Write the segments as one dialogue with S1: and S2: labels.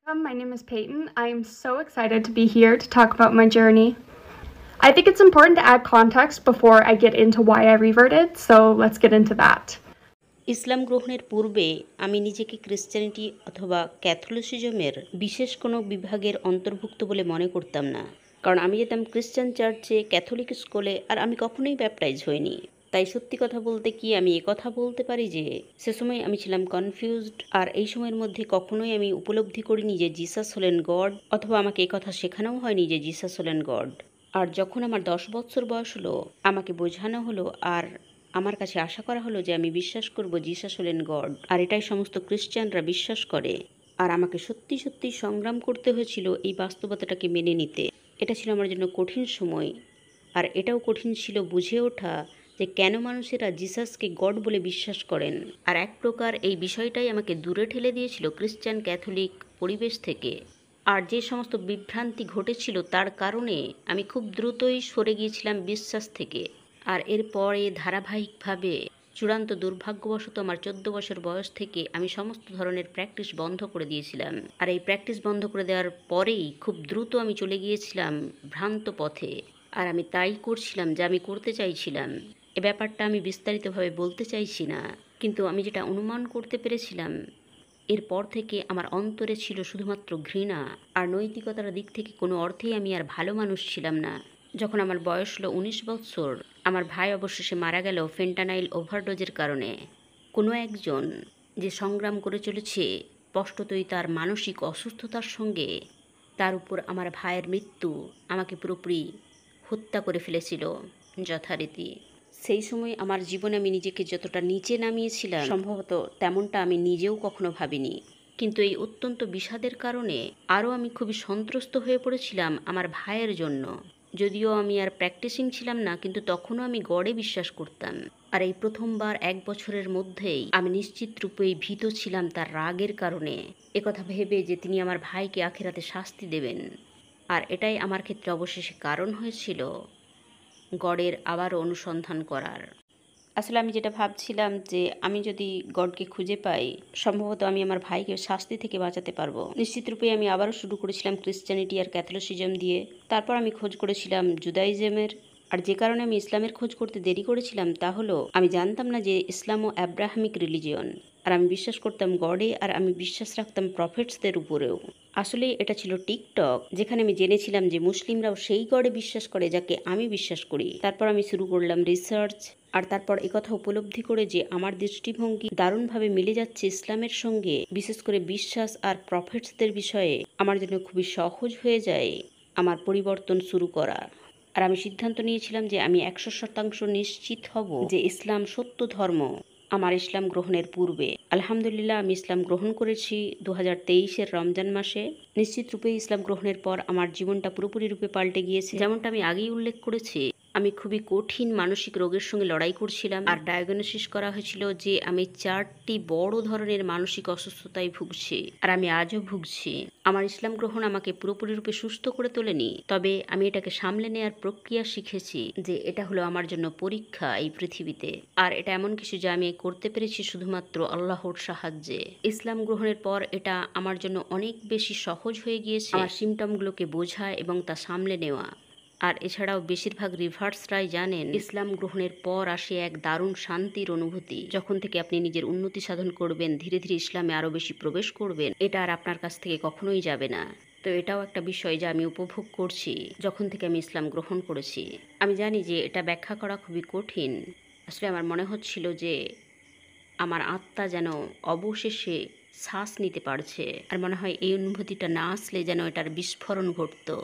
S1: My name is Peyton. I'm so excited to be here to talk about my journey. I think it's important to add context before I get into why I reverted, so let's get into that.
S2: ইসলাম গ্রহণের পূর্বে আমি নিজেকে Christianity অথবা ক্যাথলিসিজমের বিশেষ কোনো বিভাগের অন্তর্ভুক্ত বলে মনে করতাম না। কারণ আমি যেতাম খ্রিশ্চান চার্চে, ক্যাথলিক স্কুলে, আর আমি কখনোই ব্যাপটাইজ হইনি। তাই সত্যি কথা বলতে কি আমি কথা বলতে পারি যে সে সময় আমি ছিলাম কনফিউজড, আর এই সময়ের মধ্যে কখনোই আমি উপলব্ধি করিনি যে জিসাস হলেন গড, অথবা আমাকে কথা শেখানোও হয়নি যে জিসাস হলেন গড। আর যখন আমার 10 বছর বয়স হলো, আমাকে বোঝানো হলো আর আমার কাছে আশা করা হলো যে আমি বিশ্বাস করব জিসাস হলেন গড, আর এটাই সমস্ত ক্রিশ্চিয়ানরা বিশ্বাস করে। আর আমাকে সত্যি সত্যি সংগ্রাম করতে হয়েছিল এই বাস্তবতাটাকে মেনে নিতে। এটা ছিল আমার জন্য কঠিন সময়, আর এটাও কঠিন ছিল বুঝে ওঠা যে কেন মানুষেরা জিসাসকে গড বলে বিশ্বাস করেন। আর এক প্রকার এই বিষয়টাই আমাকে দূরে ঠেলে দিয়েছিল খ্রিশ্চান ক্যাথলিক পরিবেশ থেকে। আর যে সমস্ত বিভ্রান্তি ঘটেছিল তার কারণে আমি খুব দ্রুতই সরে গিয়েছিলাম বিশ্বাস থেকে। আর এরপরে ধারাবাহিকভাবে চূড়ান্ত দুর্ভাগ্যবশত আমার 14 বছর বয়স থেকে আমি সমস্ত ধরনের প্র্যাকটিস বন্ধ করে দিয়েছিলাম। আর এই প্র্যাকটিস বন্ধ করে দেওয়ার পরেই খুব দ্রুত আমি চলে গিয়েছিলাম ভ্রান্ত পথে। আর আমি তাই করছিলাম যা আমি করতে চাইছিলাম। এ ব্যাপারটা আমি বিস্তারিতভাবে বলতে চাইছি না, কিন্তু আমি যেটা অনুমান করতে পেরেছিলাম, এরপর থেকে আমার অন্তরে ছিল শুধুমাত্র ঘৃণা, আর নৈতিকতার দিক থেকে কোনো অর্থেই আমি আর ভালো মানুষ ছিলাম না। যখন আমার বয়স হলো 19 বছর, আমার ভাই অবশেষে মারা গেল ফেন্টানাইল ওভারডোজের কারণে। কোনো একজন যে সংগ্রাম করে চলেছে স্পষ্টতই তার মানসিক অসুস্থতার সঙ্গে, তার উপর আমার ভাইয়ের মৃত্যু আমাকে পুরোপুরি হত্যা করে ফেলেছিল যথারীতি। সেই সময় আমার জীবনে আমি নিজেকে যতটা নিচে নামিয়েছিলাম সম্ভবত তেমনটা আমি নিজেও কখনো ভাবিনি। কিন্তু এই অত্যন্ত বিষাদের কারণে আরও আমি খুবই সন্ত্রস্ত হয়ে পড়েছিলাম আমার ভাইয়ের জন্য। যদিও আমি আর প্র্যাকটিসিং ছিলাম না, কিন্তু তখনও আমি গডে বিশ্বাস করতাম। আর এই প্রথমবার 1 বছরের মধ্যেই আমি নিশ্চিত রূপেই ভীত ছিলাম তার রাগের কারণে, একথা ভেবে যে তিনি আমার ভাইকে আখিরাতে শাস্তি দেবেন। আর এটাই আমার ক্ষেত্রে অবশেষে কারণ হয়েছিল গডের আবারও অনুসন্ধান করার। আসলে আমি যেটা ভাবছিলাম যে আমি যদি গডকে খুঁজে পাই, সম্ভবত আমি আমার ভাইকে শাস্তি থেকে বাঁচাতে পারবো। নিশ্চিত রূপে আমি আবারও শুরু করেছিলাম ক্রিশ্চিয়ানিটি আর ক্যাথলিসিজম দিয়ে। তারপর আমি খোঁজ করেছিলাম জুদাইজমের। আর যে কারণে আমি ইসলামের খোঁজ করতে দেরি করেছিলাম তা হলো আমি জানতাম না যে ইসলামও অ্যাব্রাহামিক রিলিজিয়ন। আর আমি বিশ্বাস করতাম গডে, আর আমি বিশ্বাস রাখতাম প্রফেটসদের উপরেও। আসলে এটা ছিল টিকটক, যেখানে আমি জেনেছিলাম যে মুসলিমরাও সেই গডে বিশ্বাস করে যাকে আমি বিশ্বাস করি। তারপর আমি শুরু করলাম রিসার্চ, আর তারপর একথা উপলব্ধি করে যে আমার দৃষ্টিভঙ্গি দারুণভাবে মিলে যাচ্ছে ইসলামের সঙ্গে, বিশেষ করে বিশ্বাস আর প্রফেটসদের বিষয়ে, আমার জন্য খুবই সহজ হয়ে যায় আমার পরিবর্তন শুরু করা। আর আমি সিদ্ধান্ত নিয়েছিলাম যে আমি 100% নিশ্চিত হব যে ইসলাম সত্য ধর্ম। আমার ইসলাম গ্রহণের পূর্বে আলহামদুলিল্লাহ আমি ইসলাম গ্রহণ করেছি 2023-এর রমজান মাসে। নিশ্চিত রূপে ইসলাম গ্রহণের পর আমার জীবনটা পুরোপুরি রূপে পাল্টে গিয়েছে। যেমনটা আমি আগেই উল্লেখ করেছি, আমি খুবই কঠিন মানসিক রোগের সঙ্গে লড়াই করছিলাম, আর ডায়াগনোসিস করা হয়েছিল যে আমি 4টি বড় ধরনের মানসিক অসুস্থতায় ভুগছি, আর আমি আজও ভুগছি। আমার ইসলাম গ্রহণ আমাকে পুরোপুরি রূপে সুস্থ করে তোলেনি, তবে আমি এটাকে সামলে নেওয়ার প্রক্রিয়া শিখেছি যে এটা হলো আমার জন্য পরীক্ষা এই পৃথিবীতে। আর এটা এমন কিছু যা আমি করতে পেরেছি শুধুমাত্র আল্লাহর সাহায্যে। ইসলাম গ্রহণের পর এটা আমার জন্য অনেক বেশি সহজ হয়ে গিয়েছে আমার সিমটমগুলোকে বোঝা এবং তা সামলে নেওয়া। আর এছাড়াও বেশিরভাগ রিভার্সরাই জানেন ইসলাম গ্রহণের পর আসে এক দারুণ শান্তির অনুভূতি। যখন থেকে আপনি নিজের উন্নতি সাধন করবেন, ধীরে ধীরে ইসলামে আরও বেশি প্রবেশ করবেন, এটা আর আপনার কাছ থেকে কখনোই যাবে না। তো এটাও একটা বিষয় যা আমি উপভোগ করছি যখন থেকে আমি ইসলাম গ্রহণ করেছি। আমি জানি যে এটা ব্যাখ্যা করা খুবই কঠিন। আসলে আমার মনে হচ্ছিল যে আমার আত্মা যেন অবশেষে শ্বাস নিতে পারছে, আর মনে হয় এই অনুভূতিটা না আসলে যেন এটার বিস্ফোরণ ঘটতো।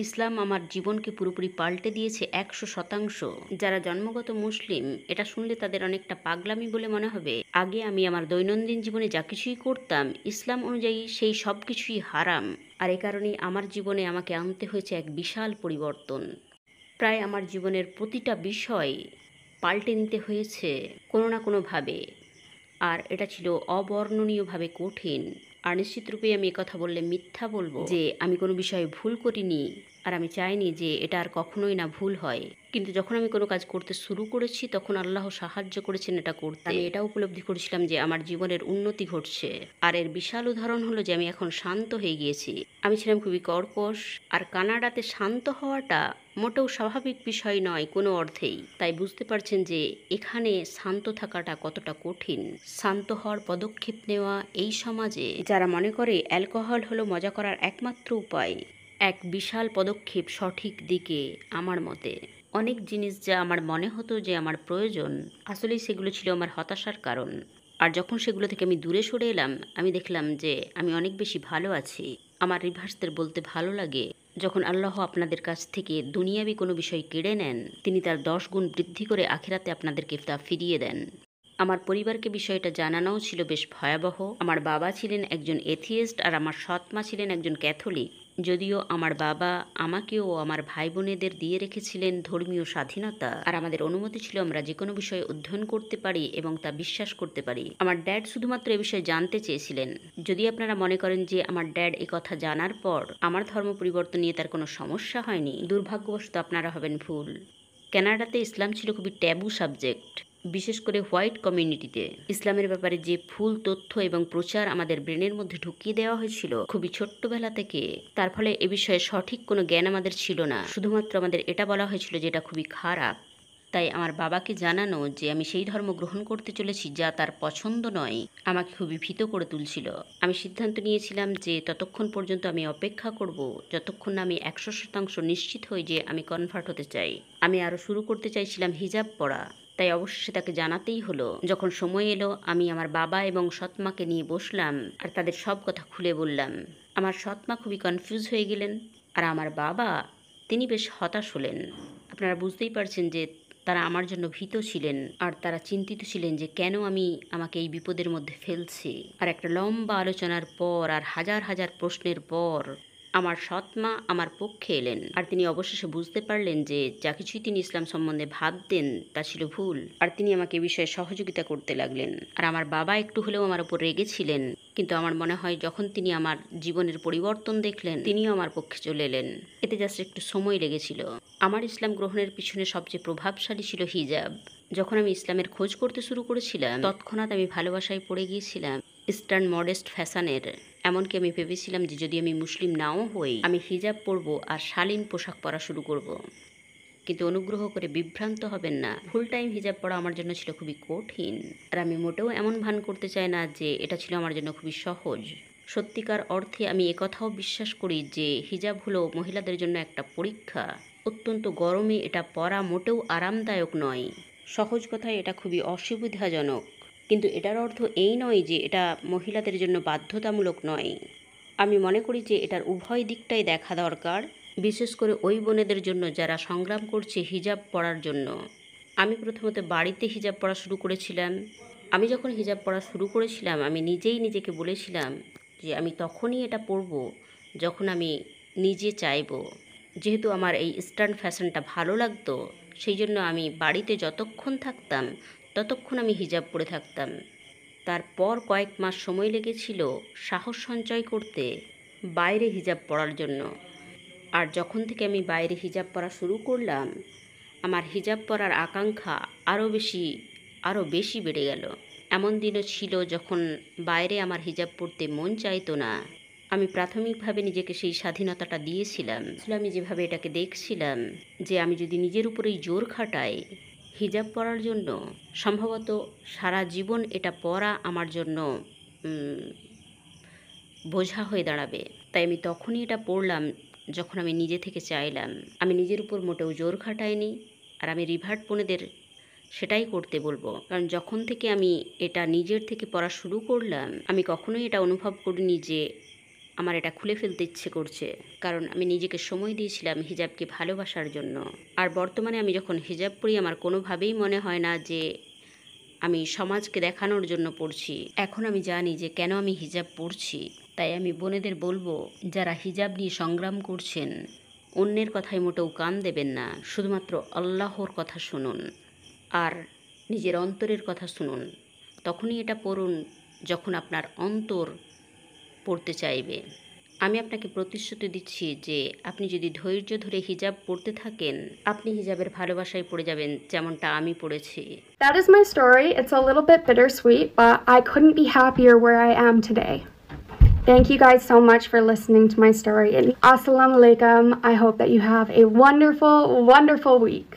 S2: ইসলাম আমার জীবনকে পুরোপুরি পাল্টে দিয়েছে 100%। যারা জন্মগত মুসলিম, এটা শুনলে তাদের অনেকটা পাগলামি বলে মনে হবে। আগে আমি আমার দৈনন্দিন জীবনে যা কিছুই করতাম ইসলাম অনুযায়ী, সেই সব কিছুই হারাম। আর এ কারণেই আমার জীবনে আমাকে আনতে হয়েছে এক বিশাল পরিবর্তন। প্রায় আমার জীবনের প্রতিটা বিষয় পাল্টে নিতে হয়েছে কোনো না কোনোভাবে, আর এটা ছিল অবর্ণনীয়ভাবে কঠিন। আর নিশ্চিত রূপে আমি কথা বললে মিথ্যা বলবো যে আমি কোনো বিষয়ে ভুল করিনি। আর আমি চাইনি যে এটা আর কখনোই না ভুল হয়। কিন্তু যখন আমি কোনো কাজ করতে শুরু করেছি তখন আল্লাহ সাহায্য করেছেন এটা করতে। আমি এটা উপলব্ধি করেছিলাম যে আমার জীবনের উন্নতি ঘটছে। আর এর বিশাল উদাহরণ হলো যে আমি এখন শান্ত হয়ে গিয়েছি। আমি ছিলাম খুবই কর্কশ, আর কানাডাতে শান্ত হওয়াটা মোটেও স্বাভাবিক বিষয় নয় কোনো অর্থেই। তাই বুঝতে পারছেন যে এখানে শান্ত থাকাটা কতটা কঠিন। শান্ত হওয়ার পদক্ষেপ নেওয়া এই সমাজে যারা মনে করে অ্যালকোহল হলো মজা করার একমাত্র উপায়, এক বিশাল পদক্ষেপ সঠিক দিকে। আমার মতে অনেক জিনিস যা আমার মনে হতো যে আমার প্রয়োজন, আসলেই সেগুলো ছিল আমার হতাশার কারণ। আর যখন সেগুলো থেকে আমি দূরে সরে এলাম, আমি দেখলাম যে আমি অনেক বেশি ভালো আছি। আমার রিভার্সদের বলতে ভালো লাগে, যখন আল্লাহ আপনাদের কাছ থেকে দুনিয়াবি কোনো বিষয় কেড়ে নেন, তিনি তার 10 গুণ বৃদ্ধি করে আখিরাতে আপনাদেরকে তা ফিরিয়ে দেন। আমার পরিবারকে বিষয়টা জানানোও ছিল বেশ ভয়াবহ। আমার বাবা ছিলেন একজন এথিয়েস্ট আর আমার সৎ মা ছিলেন একজন ক্যাথলিক। যদিও আমার বাবা আমাকে ও আমার ভাই বোনেদের দিয়ে রেখেছিলেন ধর্মীয় স্বাধীনতা, আর আমাদের অনুমতি ছিল আমরা যে কোনো বিষয়ে অধ্যয়ন করতে পারি এবং তা বিশ্বাস করতে পারি। আমার ড্যাড শুধুমাত্র এ বিষয়ে জানতে চেয়েছিলেন। যদি আপনারা মনে করেন যে আমার ড্যাড এ কথা জানার পর আমার ধর্ম পরিবর্তন নিয়ে তার কোনো সমস্যা হয়নি, দুর্ভাগ্যবশত আপনারা হবেন ভুল। কানাডাতে ইসলাম ছিল খুবই ট্যাবু সাবজেক্ট, বিশেষ করে হোয়াইট কমিউনিটিতে। ইসলামের ব্যাপারে যে ভুল তথ্য এবং প্রচার আমাদের ব্রেনের মধ্যে ঢুকিয়ে দেওয়া হয়েছিল খুবই ছোট্টবেলা থেকে, তার ফলে এ বিষয়ে সঠিক কোনো জ্ঞান আমাদের ছিল না। শুধুমাত্র আমাদের এটা বলা হয়েছিল যে এটা খুবই খারাপ। তাই আমার বাবাকে জানানো যে আমি সেই ধর্ম গ্রহণ করতে চলেছি যা তার পছন্দ নয়, আমাকে খুবই ভীত করে তুলছিল। আমি সিদ্ধান্ত নিয়েছিলাম যে ততক্ষণ পর্যন্ত আমি অপেক্ষা করব যতক্ষণ না আমি 100% নিশ্চিত হই যে আমি কনভার্ট হতে চাই। আমি আরও শুরু করতে চাইছিলাম হিজাব পরা। তাই অবশেষে তাকে জানাতেই হলো। যখন সময় এলো, আমি আমার বাবা এবং সৎমাকে নিয়ে বসলাম আর তাদের সব কথা খুলে বললাম। আমার সৎমা খুবই কনফিউজ হয়ে গেলেন, আর আমার বাবা তিনি বেশ হতাশ হলেন। আপনারা বুঝতেই পারছেন যে তারা আমার জন্য ভীত ছিলেন, আর তারা চিন্তিত ছিলেন যে কেন আমি আমাকে এই বিপদের মধ্যে ফেলছি। আর একটা লম্বা আলোচনার পর আর হাজার হাজার প্রশ্নের পর আমার সৎমা আমার পক্ষে এলেন, আর তিনি অবশেষে বুঝতে পারলেন যে যা কিছুই তিনি ইসলাম সম্বন্ধে ভাবতেন তা ছিল ভুল, আর তিনি আমাকে এই বিষয়ে সহযোগিতা করতে লাগলেন। আর আমার বাবা একটু হলেও আমার উপর রেগেছিলেন, কিন্তু আমার মনে হয় যখন তিনি আমার জীবনের পরিবর্তন দেখলেন, তিনিও আমার পক্ষে চলে এলেন। এতে জাস্ট একটু সময় লেগেছিল। আমার ইসলাম গ্রহণের পিছনে সবচেয়ে প্রভাবশালী ছিল হিজাব। যখন আমি ইসলামের খোঁজ করতে শুরু করেছিলাম, তৎক্ষণাৎ আমি ভালোবাসায় পড়ে গিয়েছিলাম ইস্টার্ন মডেস্ট ফ্যাশনের। এমনকি আমি ভেবেছিলাম যে যদি আমি মুসলিম নাও হই, আমি হিজাব পরব আর শালীন পোশাক পরা শুরু করব। কিন্তু অনুগ্রহ করে বিভ্রান্ত হবেন না, ফুল টাইম হিজাব পরা আমার জন্য ছিল খুবই কঠিন। আর আমি মোটেও এমন ভান করতে চাই না যে এটা ছিল আমার জন্য খুবই সহজ। সত্যিকার অর্থে আমি একথাও বিশ্বাস করি যে হিজাব হলো মহিলাদের জন্য একটা পরীক্ষা। অত্যন্ত গরমে এটা পরা মোটেও আরামদায়ক নয়। সহজ কথায় এটা খুবই অসুবিধাজনক। কিন্তু এটার অর্থ এই নয় যে এটা মহিলাদের জন্য বাধ্যতামূলক নয়। আমি মনে করি যে এটার উভয় দিকটাই দেখা দরকার, বিশেষ করে ওই বোনেদের জন্য যারা সংগ্রাম করছে হিজাব পরার জন্য। আমি প্রথমত বাড়িতে হিজাব পরা শুরু করেছিলাম। আমি যখন হিজাব পরা শুরু করেছিলাম, আমি নিজেই নিজেকে বলেছিলাম যে আমি তখনই এটা পরব যখন আমি নিজে চাইব। যেহেতু আমার এই ইস্টার্ন ফ্যাশনটা ভালো লাগতো, সেই জন্য আমি বাড়িতে যতক্ষণ থাকতাম ততক্ষণ আমি হিজাব পরে থাকতাম। তারপর কয়েক মাস সময় লেগেছিল সাহস সঞ্চয় করতে বাইরে হিজাব পরার জন্য। আর যখন থেকে আমি বাইরে হিজাব পরা শুরু করলাম, আমার হিজাব পরার আকাঙ্ক্ষা আরও বেশি বেড়ে গেল। এমন দিনও ছিল যখন বাইরে আমার হিজাব পরতে মন চাইতো না। আমি প্রাথমিকভাবে নিজেকে সেই স্বাধীনতাটা দিয়েছিলাম। আমি যেভাবে এটাকে দেখছিলাম যে আমি যদি নিজের উপরেই জোর খাটাই হিজাব পরার জন্য, সম্ভবত সারা জীবন এটা পরা আমার জন্য বোঝা হয়ে দাঁড়াবে। তাই আমি তখনই এটা পড়লাম যখন আমি নিজে থেকে চাইলাম। আমি নিজের উপর মোটেও জোর খাটাইনি, আর আমি রিভার্ট বোনেদের সেটাই করতে বলবো। কারণ যখন থেকে আমি এটা নিজের থেকে পড়া শুরু করলাম, আমি কখনোই এটা অনুভব করিনি যে আমার এটা খুলে ফেলতে ইচ্ছে করছে। কারণ আমি নিজেকে সময় দিয়েছিলাম হিজাবকে ভালোবাসার জন্য। আর বর্তমানে আমি যখন হিজাব পরি, আমার কোনোভাবেই মনে হয় না যে আমি সমাজকে দেখানোর জন্য পড়ছি। এখন আমি জানি যে কেন আমি হিজাব পরছি। তাই আমি বোনেদের বলবো, যারা হিজাব নিয়ে সংগ্রাম করছেন, অন্যের কথায় মোটেও কান দেবেন না। শুধুমাত্র আল্লাহর কথা শুনুন আর নিজের অন্তরের কথা শুনুন। তখনই এটা পড়ুন যখন আপনার অন্তর পড়তে চাইবে। আমি আপনাকে প্রতিশ্রুতি দিচ্ছি যে আপনি যদি ধৈর্য ধরে হিজাব পড়তে থাকেন, আপনি হিজাবের ভালোবাসায় পড়ে যাবেন, যেমনটা আমি পড়েছি।
S1: That is my story. It's a little bit bittersweet, but I couldn't be happier where I am today. Thank you guys so much for listening to my story. And assalamu alaikum. I hope that you have a wonderful, wonderful week.